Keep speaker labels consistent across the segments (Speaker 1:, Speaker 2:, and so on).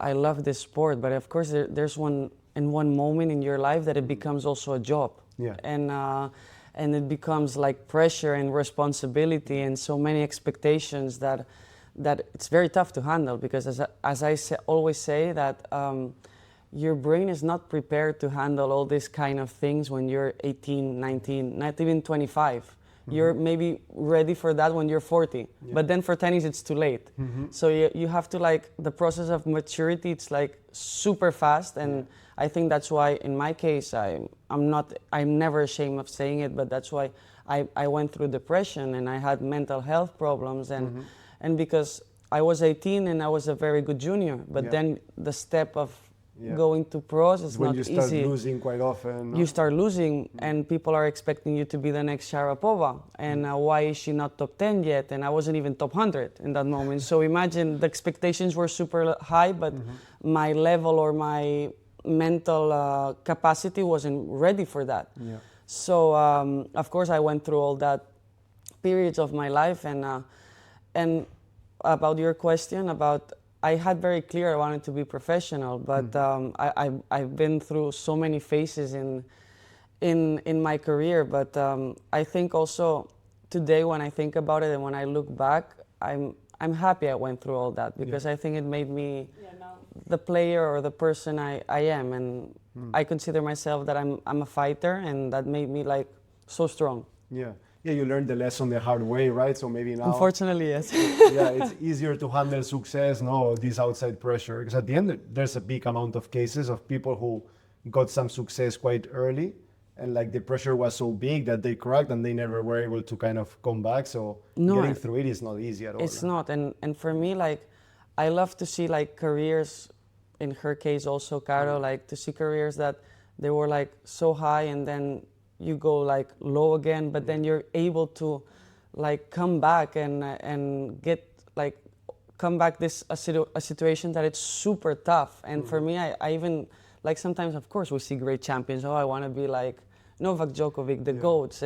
Speaker 1: I love this sport, but of course there's one moment in your life that it becomes also a job.
Speaker 2: Yeah.
Speaker 1: And it becomes like pressure and responsibility and so many expectations that it's very tough to handle, because as I always say that your brain is not prepared to handle all these kind of things when you're 18, 19, not even 25. You're maybe ready for that when you're 40, but then for tennis it's too late. So you have to, like, the process of maturity, it's like super fast, and I think that's why in my case I'm never ashamed of saying it, but that's why I went through depression and I had mental health problems, and because I was 18 and I was a very good junior, but then the step of going to pros is
Speaker 2: when
Speaker 1: not
Speaker 2: you
Speaker 1: easy.
Speaker 2: start losing quite often. No?
Speaker 1: You start losing, and people are expecting you to be the next Sharapova, and why is she not top 10 yet? And I wasn't even top 100 in that moment. So imagine the expectations were super high, but my level or my mental capacity wasn't ready for that.
Speaker 2: Yeah.
Speaker 1: So of course I went through all that periods of my life, and about your question about, I had very clear I wanted to be professional, but I've been through so many phases in my career. But I think also today when I think about it and when I look back, I'm happy I went through all that, because I think it made me the player or the person I am, and I consider myself that I'm a fighter, and that made me like so strong.
Speaker 2: Yeah. Yeah, you learned the lesson the hard way, right? So maybe now...
Speaker 1: Unfortunately, yes.
Speaker 2: Yeah, it's easier to handle success, this outside pressure. Because at the end, there's a big amount of cases of people who got some success quite early, and like the pressure was so big that they cracked and they never were able to kind of come back. So getting through it is not easy at all.
Speaker 1: It's not. And for me, like, I love to see like careers, in her case also, Caro, like to see careers that they were like so high and then you go like low again, but then you're able to like come back and get like come back a situation that it's super tough. And for me, I even like sometimes, of course, we see great champions. Oh, I want to be like Novak Djokovic, the GOATs,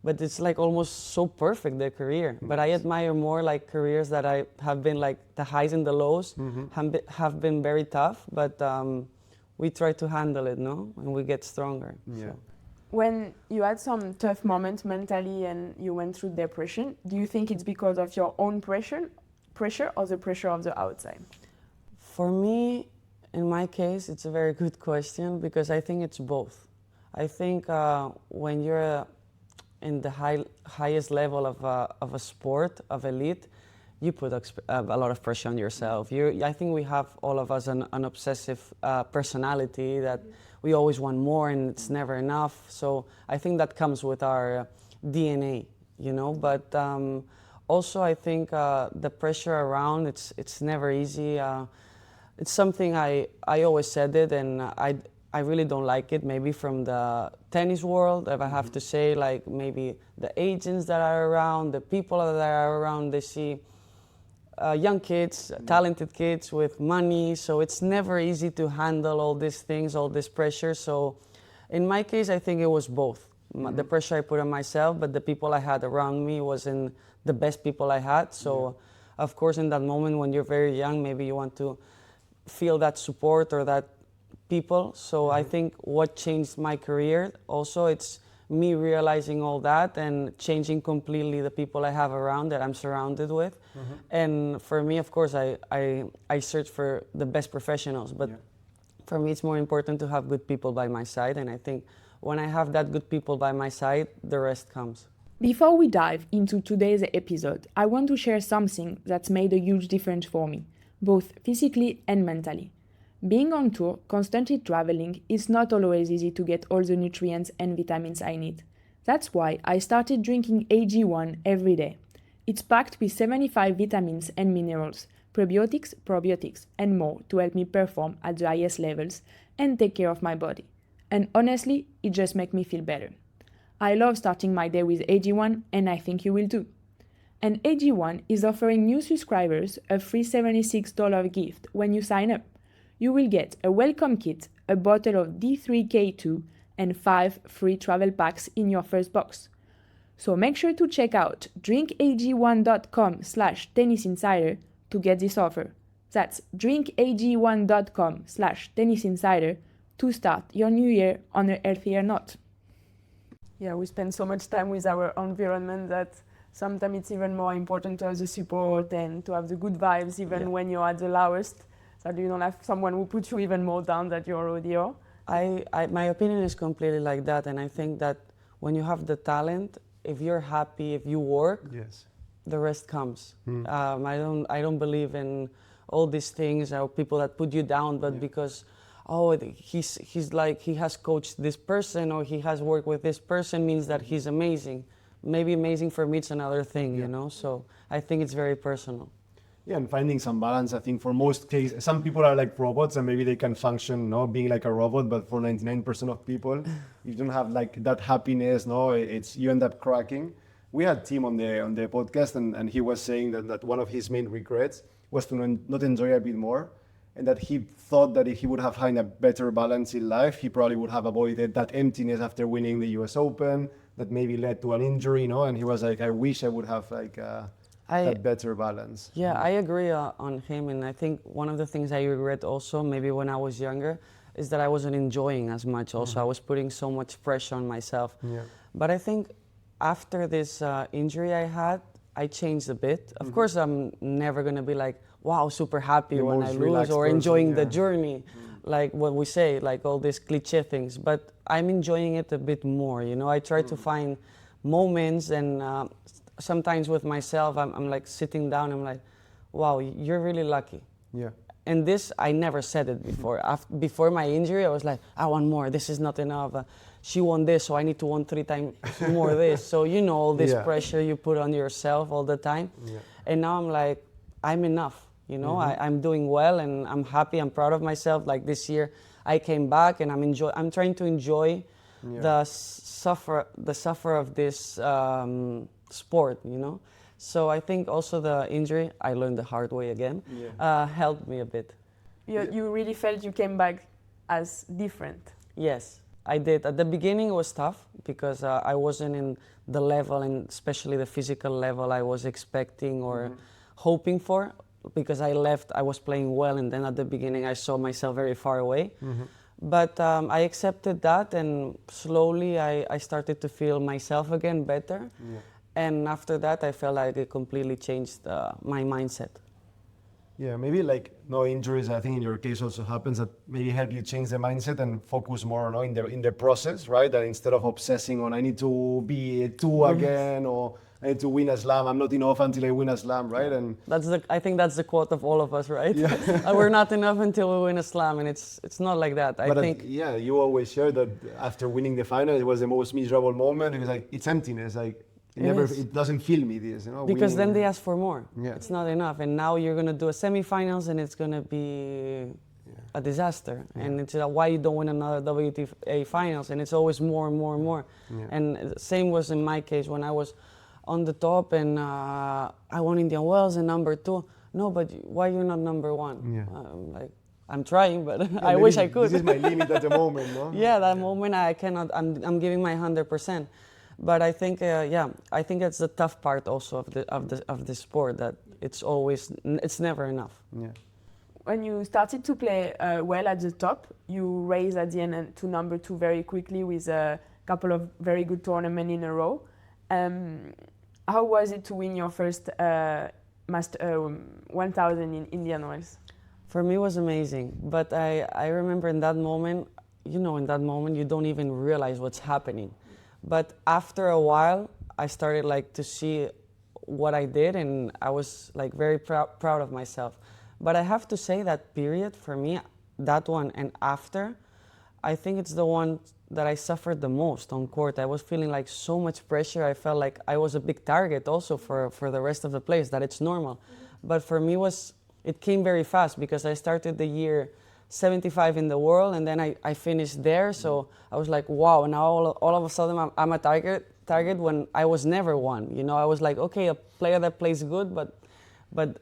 Speaker 1: but it's like almost so perfect, their career. But I admire more like careers that I have been like the highs and the lows have been very tough, but we try to handle it, no? And we get stronger.
Speaker 2: Yeah.
Speaker 1: So.
Speaker 3: When you had some tough moments mentally and you went through depression, do you think it's because of your own pressure or the pressure of the outside?
Speaker 1: For me, in my case, it's a very good question, because I think it's both. I think when you're in the highest level of a sport, of elite, you put a lot of pressure on yourself. I think we have, all of us, an obsessive personality that we always want more and it's never enough. So I think that comes with our DNA, But also I think the pressure around, it's never easy. It's something I always said it, and I really don't like it, maybe from the tennis world, if I have to say, like maybe the agents that are around, the people that are around, they see young kids, talented kids with money, so it's never easy to handle all these things, all this pressure. So in my case, I think it was both. The pressure I put on myself, but the people I had around me wasn't the best people I had. So of course, in that moment when you're very young, maybe you want to feel that support or that people. So I think what changed my career also, it's me realizing all that and changing completely the people I have around, that I'm surrounded with. And for me, of course, I search for the best professionals, but for me it's more important to have good people by my side, and I think when I have that good people by my side, the rest comes.
Speaker 3: Before we dive into today's episode, I want to share something that's made a huge difference for me, both physically and mentally. Being on tour, constantly traveling, it's not always easy to get all the nutrients and vitamins I need. That's why I started drinking AG1 every day. It's packed with 75 vitamins and minerals, prebiotics, probiotics, and more to help me perform at the highest levels and take care of my body. And honestly, it just makes me feel better. I love starting my day with AG1, and I think you will too. And AG1 is offering new subscribers a free $76 gift when you sign up. You will get a welcome kit, a bottle of D3K2, and 5 free travel packs in your first box. So make sure to check out drinkag1.com/tennisinsider to get this offer. That's drinkag1.com/tennisinsider to start your new year on a healthier note. Yeah, we spend so much time with our environment that sometimes it's even more important to have the support and to have the good vibes even when you're at the lowest, so you don't have someone who puts you even more down than you already are.
Speaker 1: My opinion is completely like that, and I think that when you have the talent, if you're happy, if you work,
Speaker 2: Yes.
Speaker 1: the rest comes. I don't believe in all these things or people that put you down, but because he's like he has coached this person or he has worked with this person means that he's amazing. Maybe amazing for me it's another thing, you know. So I think it's very personal.
Speaker 2: Yeah, and finding some balance. I think for most cases, some people are like robots and maybe they can function, no, being like a robot. But for 99% of people, you don't have like that happiness. No, it's you end up cracking. We had Tim on the podcast, and he was saying that one of his main regrets was to not enjoy a bit more, and that he thought that if he would have had a better balance in life, he probably would have avoided that emptiness after winning the U.S. Open that maybe led to an injury, you know. And he was like, I wish I would have like that better balance.
Speaker 1: Yeah, I agree on him, and I think one of the things I regret also, maybe when I was younger, is that I wasn't enjoying as much. Also, I was putting so much pressure on myself. Yeah. But I think after this injury I had, I changed a bit. Of course, I'm never gonna be like, wow, super happy when I lose or enjoying the journey, like what we say, like all these cliche things. But I'm enjoying it a bit more. You know, I try to find moments, and sometimes with myself, I'm like sitting down. I'm like, wow, you're really lucky. Yeah. And this, I never said it before. Before my injury, I was like, I want more. This is not enough. She won this, so I need to win 3 times more this. So you know all this pressure you put on yourself all the time. Yeah. And now I'm like, I'm enough. You know, I'm doing well, and I'm happy. I'm proud of myself. Like this year, I came back, and I'm trying to enjoy the suffer of this sport. You know. So I think also the injury, I learned the hard way again, helped me a bit.
Speaker 3: You really felt you came back as different?
Speaker 1: Yes, I did. At the beginning it was tough because I wasn't in the level, and especially the physical level I was expecting or hoping for, because I was playing well, and then at the beginning I saw myself very far away. But I accepted that, and slowly I started to feel myself again better. And after that, I felt like it completely changed my mindset.
Speaker 2: Yeah, maybe like no injuries. I think in your case also happens that maybe help you change the mindset and focus more, no, in the process, right? That instead of obsessing on I need to be 2 again or I need to win a slam. I'm not enough until I win a slam, right? And
Speaker 1: I think that's the quote of all of us, right? Yeah. We're not enough until we win a slam, and it's not like that. I think.
Speaker 2: You always share that after winning the final, it was the most miserable moment. It was like it's emptiness, like. It doesn't fill me this, you know.
Speaker 1: Because then they ask for more. Yeah. It's not enough, and now you're gonna do a semifinals, and it's gonna be a disaster. Yeah. And it's why you don't win another WTA finals, and it's always more and more and more. Yeah. And the same was in my case when I was on the top, and I won Indian Wells and number 2. No, but why you're not number 1? Yeah. I'm trying, but I wish I could.
Speaker 2: This is my limit at the moment, no?
Speaker 1: Yeah, that moment I cannot. I'm giving my 100%. But I think, I think that's the tough part also of the sport, that it's never enough. Yeah.
Speaker 3: When you started to play well at the top, you raised at the end to number 2 very quickly with a couple of very good tournaments in a row. How was it to win your first 1000 in Indian Wells?
Speaker 1: For me, it was amazing. But I remember in that moment, you don't even realize what's happening. But after a while, I started to see what I did, and I was very proud of myself. But I have to say that period for me, that one and after, I think it's the one that I suffered the most on court. I was feeling so much pressure. I felt like I was a big target also for the rest of the players, that it's normal. But for me, it came very fast because I started the year 75 in the world, and then I finished there. So I was like, wow, now all of a sudden I'm a target when I was never one. You know, I was like, okay, a player that plays good, but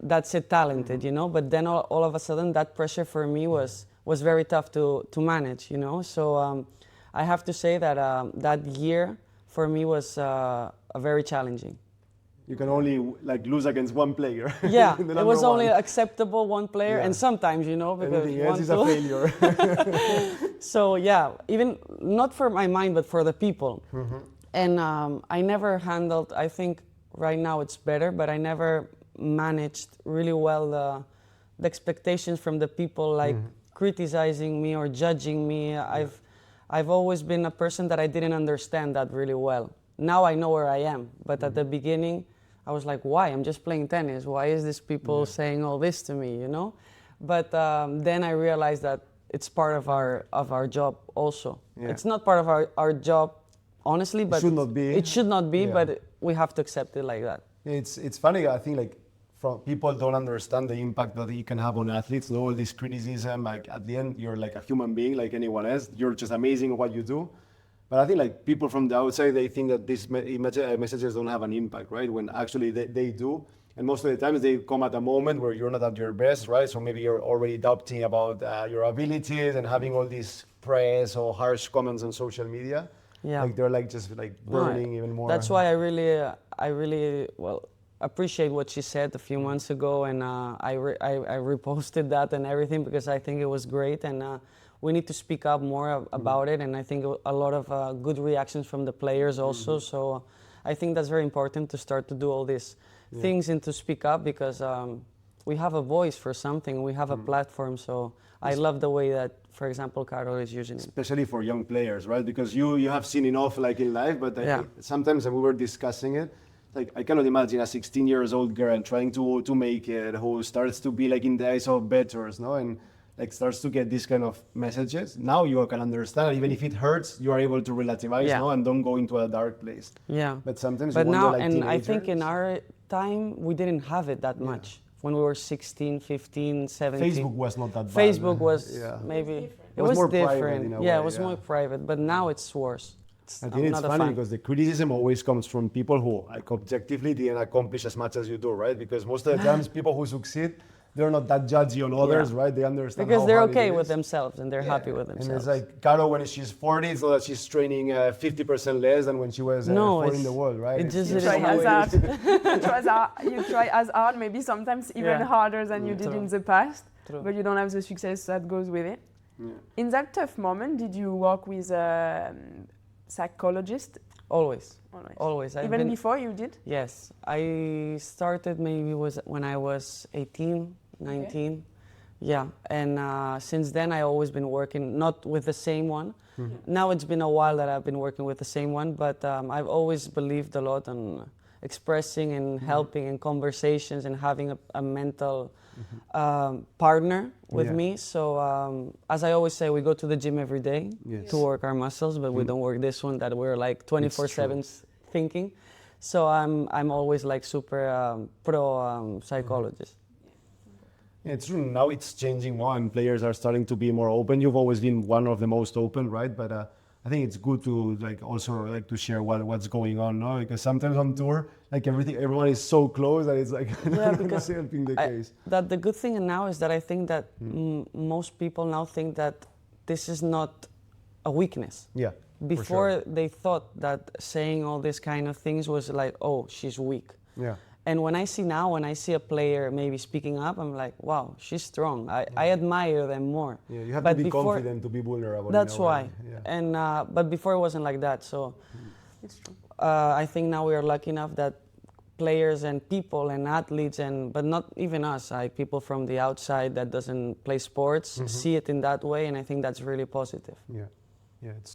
Speaker 1: that's it, talented, you know. But then all of a sudden that pressure for me was very tough to manage, you know. So I have to say that that year for me was very challenging.
Speaker 2: You can only like lose against one player.
Speaker 1: Yeah,
Speaker 2: The
Speaker 1: it
Speaker 2: number
Speaker 1: was only
Speaker 2: one.
Speaker 1: acceptable one player,
Speaker 2: Yeah.
Speaker 1: and sometimes, because
Speaker 2: Anything else
Speaker 1: one,
Speaker 2: is a
Speaker 1: two.
Speaker 2: failure.
Speaker 1: So yeah, even not for my mind, but for the people.
Speaker 2: Mm-hmm.
Speaker 1: And I never handled, I think right now it's better, but I never managed really well the expectations from the people, like criticizing me or judging me. I've always been a person that I didn't understand that really well. Now I know where I am, but at the beginning I was like, why? I'm just playing tennis. Why is this people saying all this to me, But then I realized that it's part of our job also.
Speaker 2: Yeah.
Speaker 1: It's not part of our job, honestly, but
Speaker 2: should not be.
Speaker 1: It should not be,
Speaker 2: Yeah.
Speaker 1: but we have to accept it like that.
Speaker 2: It's funny. I think like from people don't understand the impact that it can have on athletes. All this criticism, like at the end, you're like a human being, like anyone else. You're just amazing at what you do. But I think like people from the outside, they think that these messages don't have an impact, right? When actually they do. And most of the times they come at a moment where you're not at your best, right? So maybe you're already doubting about your abilities and having all these press or harsh comments on social media.
Speaker 1: Yeah.
Speaker 2: Like they're like just like burning even more.
Speaker 1: That's why I really appreciate what she said a few months ago, and I reposted that and everything because I think it was great, and we need to speak up more about it, and I think a lot of good reactions from the players also. So I think that's very important to start to do all these things and to speak up because we have a voice for something, we have a platform. So I love the way that, for example, Carol is using it.
Speaker 2: Especially for young players, right? Because you have seen enough like in life, but sometimes when we were discussing it, like I cannot imagine a 16 years old girl trying to make it, who starts to be like in the eyes of betters, no? And like starts to get these kind of messages. Now you can understand, even if it hurts, you are able to relativize, no? And don't go into a dark place.
Speaker 1: Yeah.
Speaker 2: But sometimes
Speaker 1: but
Speaker 2: you
Speaker 1: now,
Speaker 2: wonder, like,
Speaker 1: and I think in
Speaker 2: teenagers.
Speaker 1: our time, we didn't have it that much. When we were 16, 15, 17.
Speaker 2: Facebook was not that bad.
Speaker 1: Facebook was maybe, it was
Speaker 2: more private
Speaker 1: different.
Speaker 2: in a
Speaker 1: Yeah,
Speaker 2: way,
Speaker 1: it was more private, but now it's worse.
Speaker 2: I think it's
Speaker 1: not a
Speaker 2: funny
Speaker 1: fan.
Speaker 2: because the criticism always comes from people who like objectively didn't accomplish as much as you do, right? Because most of the times people who succeed, they're not that judgy on others, right? They understand
Speaker 1: because
Speaker 2: how
Speaker 1: they're
Speaker 2: hard it
Speaker 1: okay
Speaker 2: is.
Speaker 1: with themselves and they're happy with
Speaker 2: And
Speaker 1: themselves.
Speaker 2: it's like Caro, when she's 40, it's not that she's training 50% less than when she was 40 in the world, right?
Speaker 1: It just
Speaker 3: You
Speaker 1: is
Speaker 3: try
Speaker 1: how
Speaker 3: as
Speaker 1: it
Speaker 3: hard.
Speaker 1: is.
Speaker 3: You try as hard, maybe sometimes even harder than you did
Speaker 1: True.
Speaker 3: in the past,
Speaker 1: True.
Speaker 3: but you don't have the success that goes with it.
Speaker 2: Yeah.
Speaker 3: In that tough moment, did you work with a psychologist?
Speaker 1: Always. Always. I've
Speaker 3: Even
Speaker 1: been-
Speaker 3: before you did?
Speaker 1: Yes. I started maybe when I was 18, 19. Yeah. And since then, I always been working, not with the same one. Now it's been a while that I've been working with the same one, but I've always believed a lot in expressing and helping and conversations and having a mental partner with me. So as I always say, we go to the gym every day to work our muscles, but we don't work this one that we're like 24/7 thinking. So I'm always like super pro psychologist.
Speaker 2: Yeah, it's true. Now it's changing more, and players are starting to be more open. You've always been one of the most open, right? But I think it's good to like also like to share what's going on, no? Because sometimes on tour, like everyone is so close that it's like
Speaker 1: because
Speaker 2: helping the case.
Speaker 1: That the good thing now is that I think that most people now think that this is not a weakness.
Speaker 2: Yeah.
Speaker 1: Before they thought that saying all these kind of things was like, oh, she's weak.
Speaker 2: Yeah.
Speaker 1: And when I see a player maybe speaking up, I'm like, wow, she's strong. I admire them more.
Speaker 2: Yeah, you have
Speaker 1: But
Speaker 2: to be
Speaker 1: before-
Speaker 2: confident to be vulnerable.
Speaker 1: That's
Speaker 2: in a way.
Speaker 1: why.
Speaker 2: Yeah.
Speaker 1: And but before it wasn't like that. So
Speaker 3: It's true.
Speaker 1: I think now we are lucky enough that players and people and athletes but not even us, like people from the outside that doesn't play sports, see it in that way, and I think that's really positive.
Speaker 2: Yeah. Yeah. It's